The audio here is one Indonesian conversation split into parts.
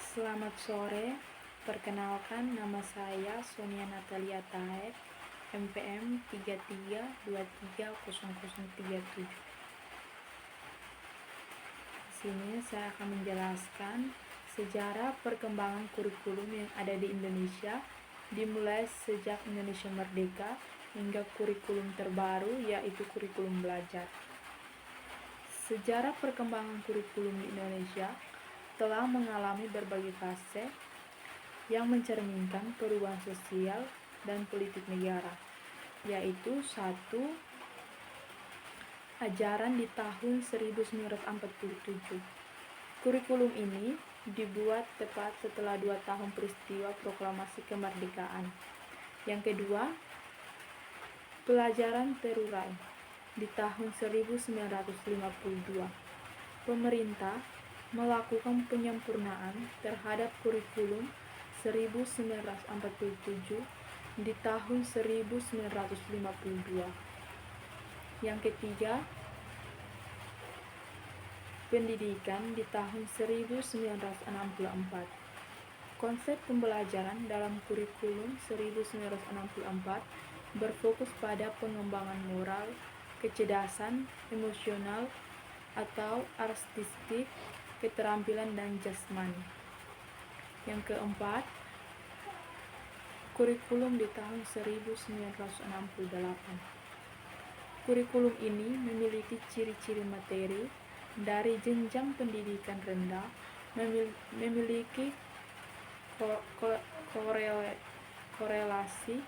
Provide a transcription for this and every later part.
Selamat sore, perkenalkan nama saya Sonia Natalia Taek, MPM 33230037. Di sini saya akan menjelaskan sejarah perkembangan kurikulum yang ada di Indonesia, dimulai sejak Indonesia merdeka hingga kurikulum terbaru yaitu kurikulum belajar. Sejarah perkembangan kurikulum di Indonesia telah mengalami berbagai fase yang mencerminkan perubahan sosial dan politik negara, yaitu 1. Ajaran di tahun 1947. Kurikulum ini dibuat tepat setelah 2 tahun peristiwa proklamasi kemerdekaan. Yang kedua, pelajaran terurai di tahun 1952. Pemerintah melakukan penyempurnaan terhadap kurikulum 1947 di tahun 1952. Yang ketiga, pendidikan di tahun 1964. Konsep pembelajaran dalam kurikulum 1964 berfokus pada pengembangan moral, kecerdasan, emosional, atau artistik, keterampilan dan jasmani. Yang keempat, kurikulum di tahun 1968. Kurikulum ini memiliki ciri-ciri materi dari jenjang pendidikan rendah, memiliki korelasi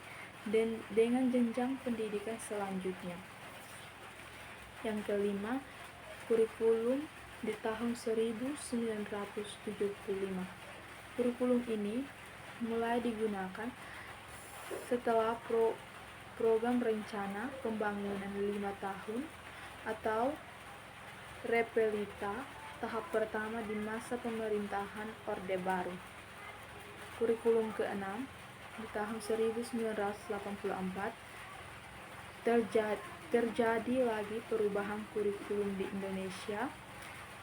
dengan jenjang pendidikan selanjutnya. Yang kelima, kurikulum di tahun 1975. Kurikulum ini mulai digunakan setelah program rencana pembangunan 5 tahun atau Repelita tahap pertama di masa pemerintahan Orde Baru. Kurikulum ke-6 di tahun 1984 terjadi lagi perubahan kurikulum di Indonesia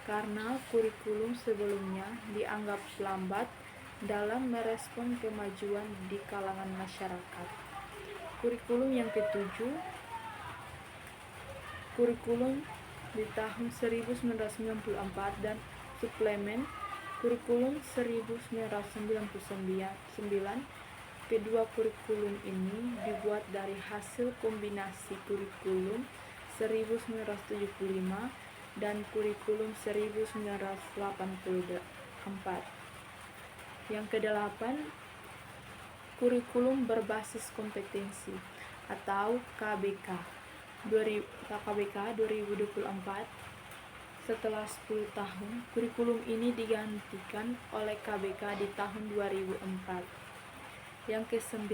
karena kurikulum sebelumnya dianggap lambat dalam merespon kemajuan di kalangan masyarakat. Kurikulum yang ke-7, kurikulum di tahun 1994 dan suplemen kurikulum 1999. Kedua kurikulum ini dibuat dari hasil kombinasi kurikulum 1975 dan kurikulum 1984. Yang ke-8, kurikulum berbasis kompetensi atau KBK 2024. Setelah 10 tahun, kurikulum ini digantikan oleh KBK di tahun 2004. Yang ke-9,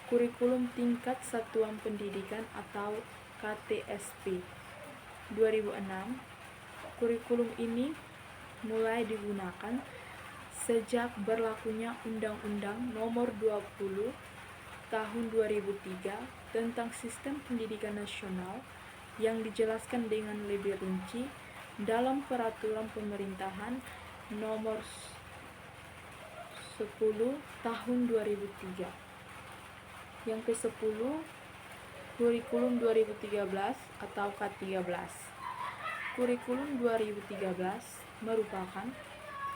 kurikulum tingkat satuan pendidikan atau KTSP 2006. Kurikulum ini mulai digunakan sejak berlakunya Undang-Undang Nomor 20 Tahun 2003 tentang Sistem Pendidikan Nasional yang dijelaskan dengan lebih rinci dalam Peraturan Pemerintahan Nomor 10 Tahun 2003. Yang ke-10, kurikulum 2013 atau K13. Kurikulum 2013 merupakan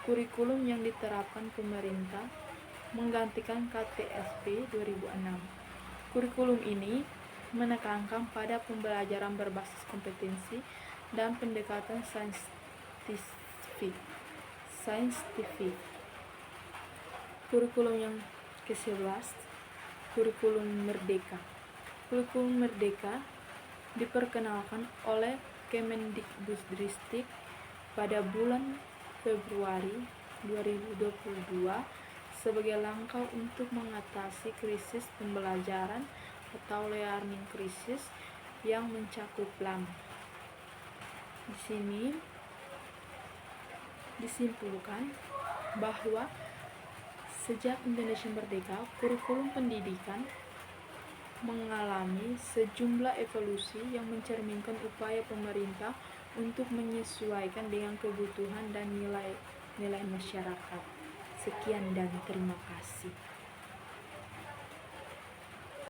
kurikulum yang diterapkan pemerintah menggantikan KTSP 2006. Kurikulum ini menekankan pada pembelajaran berbasis kompetensi dan pendekatan saintifik. Kurikulum yang ke-11, kurikulum merdeka. Kurikulum merdeka diperkenalkan oleh Kemendikbudristek pada bulan Februari 2022 sebagai langkah untuk mengatasi krisis pembelajaran atau learning crisis yang mencakup lama. Di sini disimpulkan bahwa sejak Indonesia merdeka, kurikulum pendidikan mengalami sejumlah evolusi yang mencerminkan upaya pemerintah untuk menyesuaikan dengan kebutuhan dan nilai masyarakat. Sekian dan terima kasih.